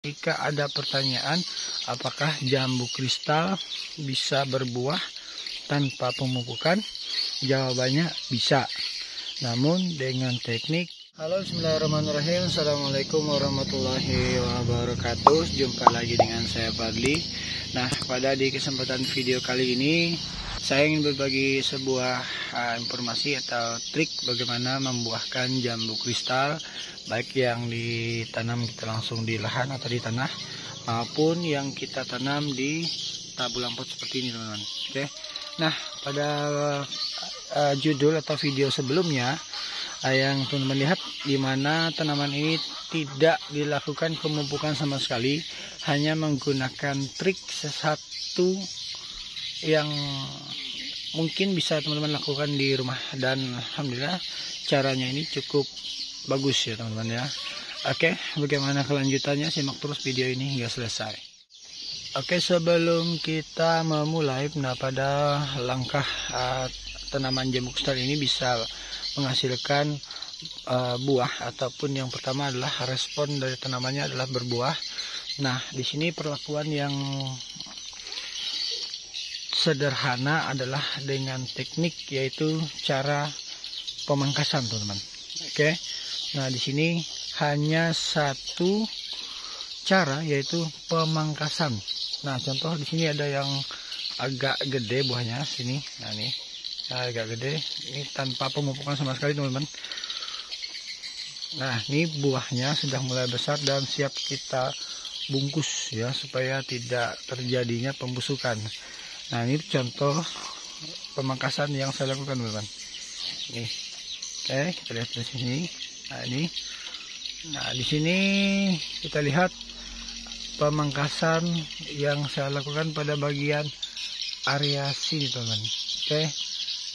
Jika ada pertanyaan, apakah jambu kristal bisa berbuah tanpa pemupukan? Jawabannya bisa, namun dengan teknik. Halo, bismillahirrahmanirrahim. Assalamualaikum warahmatullahi wabarakatuh. Jumpa lagi dengan saya Fadli. Nah, di kesempatan video kali ini saya ingin berbagi sebuah informasi atau trik bagaimana membuahkan jambu kristal, baik yang ditanam kita langsung di lahan atau di tanah, maupun yang kita tanam di tabung pot seperti ini, teman-teman. Oke. Nah, pada judul atau video sebelumnya yang teman-teman lihat, di mana tanaman ini tidak dilakukan pemupukan sama sekali, hanya menggunakan trik satu yang mungkin bisa teman-teman lakukan di rumah, dan alhamdulillah caranya ini cukup bagus ya teman-teman ya. Oke, bagaimana kelanjutannya, simak terus video ini hingga selesai. Oke, sebelum kita memulai, pada langkah tanaman jambu kristal ini bisa menghasilkan buah, ataupun yang pertama adalah respon dari tanamannya adalah berbuah. Nah, di sini perlakuan yang sederhana adalah dengan teknik, yaitu cara pemangkasan, teman-teman. Oke. Nah, di sini hanya satu cara, yaitu pemangkasan. Nah, contoh di sini ada yang agak gede buahnya sini. Nah, ini agak gede. Ini tanpa pemupukan sama sekali, teman-teman. Nah, ini buahnya sudah mulai besar dan siap kita bungkus ya, supaya tidak terjadinya pembusukan. Nah, ini contoh pemangkasan yang saya lakukan, teman-teman. Nih. Oke, kita lihat di sini. Nah, ini. Nah, di sini kita lihat pemangkasan yang saya lakukan pada bagian area sini, teman-teman. Oke.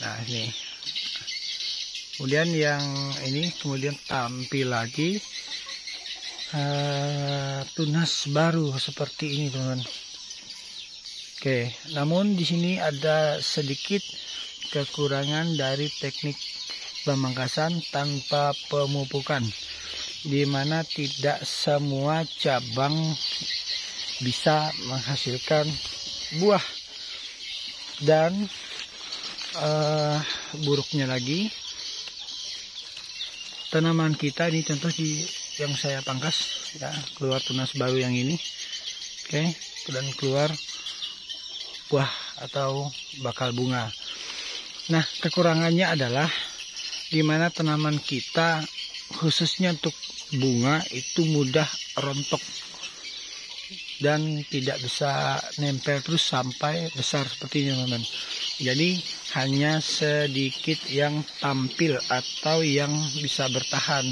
Nah, ini. Kemudian yang ini kemudian tampil lagi tunas baru seperti ini, teman-teman. Oke, namun di sini ada sedikit kekurangan dari teknik pemangkasan tanpa pemupukan, di mana tidak semua cabang bisa menghasilkan buah. Dan buruknya lagi, tanaman kita ini contoh yang saya pangkas ya, keluar tunas baru yang ini. Oke, dan keluar buah atau bakal bunga. Nah, kekurangannya adalah di mana tanaman kita khususnya untuk bunga itu mudah rontok dan tidak bisa nempel terus sampai besar seperti ini, teman-teman. Jadi hanya sedikit yang tampil atau yang bisa bertahan.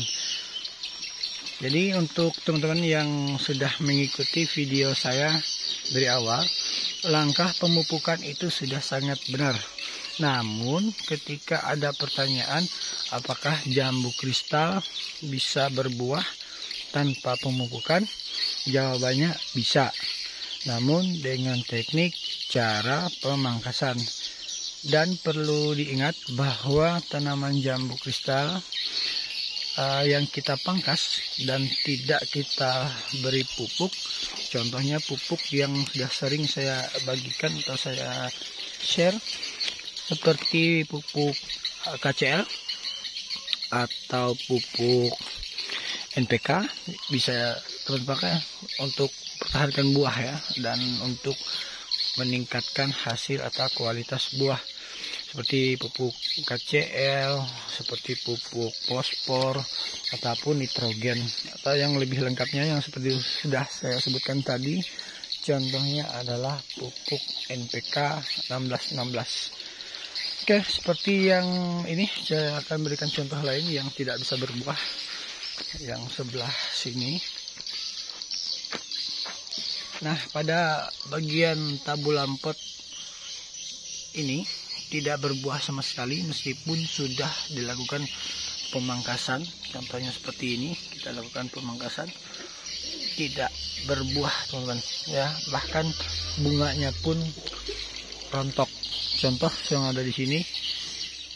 Jadi untuk teman-teman yang sudah mengikuti video saya dari awal, langkah pemupukan itu sudah sangat benar. Namun ketika ada pertanyaan, apakah jambu kristal bisa berbuah tanpa pemupukan? Jawabannya bisa, namun dengan teknik cara pemangkasan. Dan perlu diingat bahwa tanaman jambu kristal yang kita pangkas dan tidak kita beri pupuk, contohnya pupuk yang sudah sering saya bagikan atau saya share, seperti pupuk KCL atau pupuk NPK, bisa teman pakai untuk pertahankan buah ya, dan untuk meningkatkan hasil atau kualitas buah, seperti pupuk KCL, seperti pupuk fosfor ataupun nitrogen, atau yang lebih lengkapnya yang seperti sudah saya sebutkan tadi, contohnya adalah pupuk NPK 1616. Oke, seperti yang ini saya akan berikan contoh lain yang tidak bisa berbuah, yang sebelah sini. Nah, pada bagian tabulan pot ini tidak berbuah sama sekali, meskipun sudah dilakukan pemangkasan. Contohnya seperti ini, kita lakukan pemangkasan, tidak berbuah, teman-teman ya, bahkan bunganya pun rontok. Contoh yang ada di sini,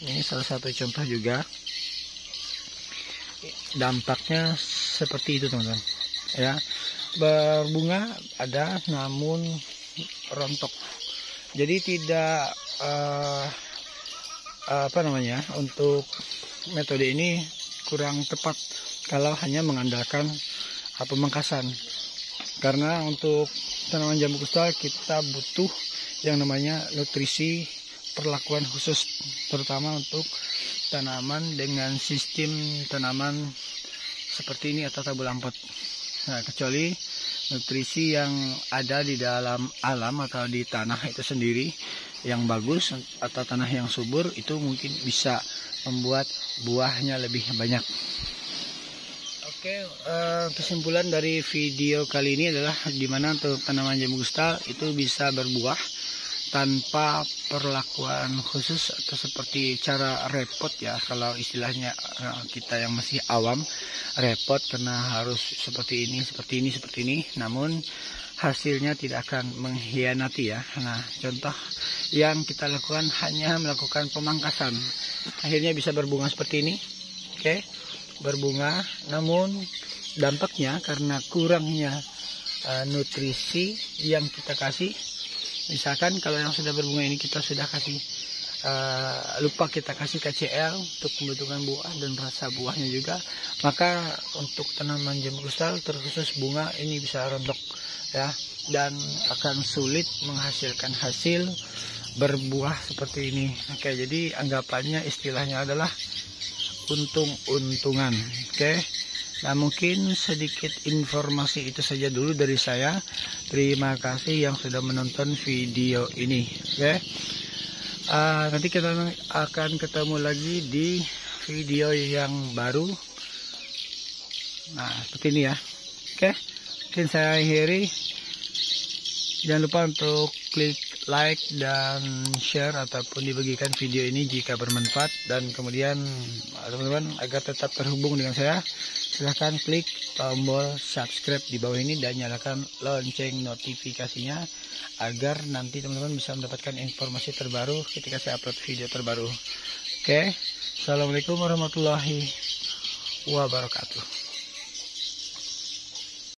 ini salah satu contoh juga, dampaknya seperti itu, teman-teman ya. berbunga ada, namun rontok. Jadi tidak untuk metode ini kurang tepat kalau hanya mengandalkan pemangkasan. Karena untuk tanaman jambu kristal kita butuh yang namanya nutrisi perlakuan khusus, terutama untuk tanaman dengan sistem tanaman seperti ini atau tabul ampot. Nah, kecuali nutrisi yang ada di dalam alam atau di tanah itu sendiri yang bagus atau tanah yang subur, itu mungkin bisa membuat buahnya lebih banyak. Oke, kesimpulan dari video kali ini adalah dimana untuk tanaman jambu kristal itu bisa berbuah tanpa perlakuan khusus atau seperti cara repot ya, kalau istilahnya kita yang masih awam, repot karena harus seperti ini, namun hasilnya tidak akan mengkhianati ya. Nah, contoh yang kita lakukan hanya melakukan pemangkasan, akhirnya bisa berbunga seperti ini. Oke, berbunga, namun dampaknya karena kurangnya nutrisi yang kita kasih. Misalkan kalau yang sudah berbunga ini kita sudah kasih lupa kita kasih KCl untuk pembentukan buah dan rasa buahnya juga, maka untuk tanaman jambu kristal terkhusus bunga ini bisa rontok ya, dan akan sulit menghasilkan hasil berbuah seperti ini. Oke, jadi anggapannya istilahnya adalah untung-untungan. Oke. Nah, mungkin sedikit informasi itu saja dulu dari saya. Terima kasih yang sudah menonton video ini. Oke. Nanti kita akan ketemu lagi di video yang baru. Nah, seperti ini ya. Oke. Mungkin saya akhiri. Jangan lupa untuk klik like dan share ataupun dibagikan video ini jika bermanfaat, dan kemudian teman-teman agar tetap terhubung dengan saya, silahkan klik tombol subscribe di bawah ini dan nyalakan lonceng notifikasinya agar nanti teman-teman bisa mendapatkan informasi terbaru ketika saya upload video terbaru. Oke, assalamualaikum warahmatullahi wabarakatuh.